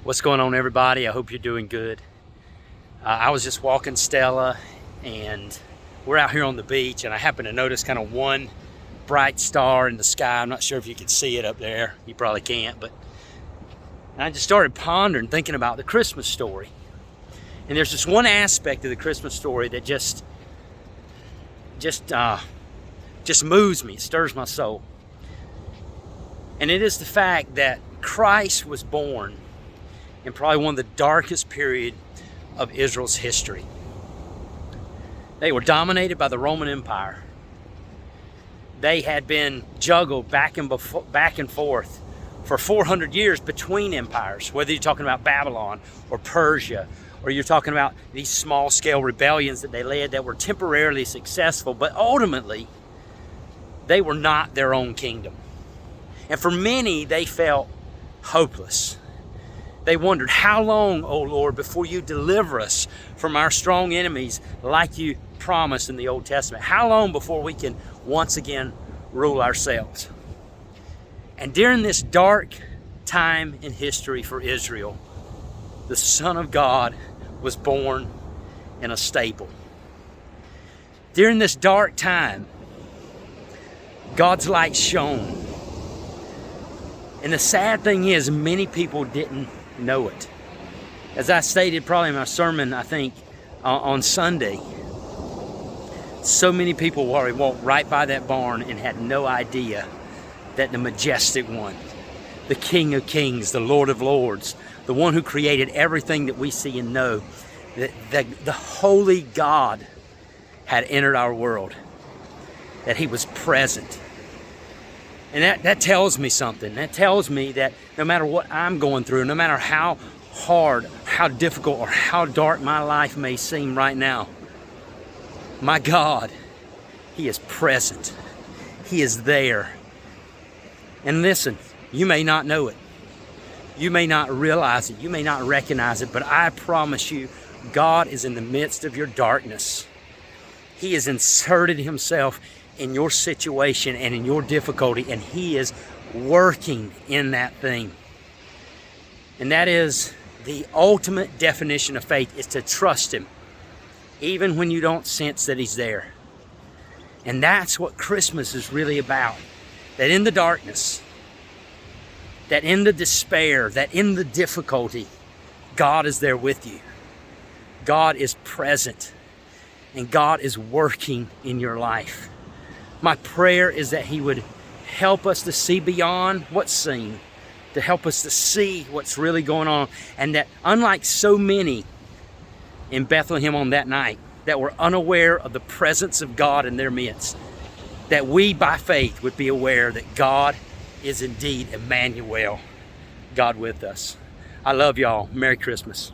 What's going on, everybody? I hope you're doing good. I was just walking Stella and we're out here on the beach, and I happened to notice kind of one bright star in the sky. I'm not sure if you can see it up there. You probably can't, but I just started pondering, thinking about the Christmas story. And there's just one aspect of the Christmas story that just moves me, stirs my soul. And it is the fact that Christ was born in probably one of the darkest periods of Israel's history. They were dominated by the Roman Empire. They had been juggled back and forth for 400 years between empires, whether you're talking about Babylon or Persia, or you're talking about these small-scale rebellions that they led that were temporarily successful, but ultimately, they were not their own kingdom. And for many, they felt hopeless. They wondered, how long, O Lord, before you deliver us from our strong enemies like you promised in the Old Testament? How long before we can once again rule ourselves? And during this dark time in history for Israel, the Son of God was born in a stable. During this dark time, God's light shone. And the sad thing is, many people didn't know it. As I stated probably in my sermon, I think, on Sunday, so many people walked right by that barn and had no idea that the majestic one, the King of Kings, the Lord of Lords, the one who created everything that we see and know, that the holy God had entered our world, that he was present. And that tells me something. That tells me that no matter what I'm going through, no matter how hard, how difficult, or how dark my life may seem right now, my God, he is present. He is there. And listen, you may not know it. You may not realize it. You may not recognize it, but I promise you, God is in the midst of your darkness. He has inserted himself in your situation and in your difficulty, and he is working in that thing. And that is the ultimate definition of faith, is to trust him even when you don't sense that he's there. And that's what Christmas is really about. That in the darkness, that in the despair, that in the difficulty, God is there with you. God is present, and God is working in your life. My prayer is that he would help us to see beyond what's seen, to help us to see what's really going on, and that unlike so many in Bethlehem on that night that were unaware of the presence of God in their midst, that we by faith would be aware that God is indeed Emmanuel, God with us. I love y'all. Merry Christmas.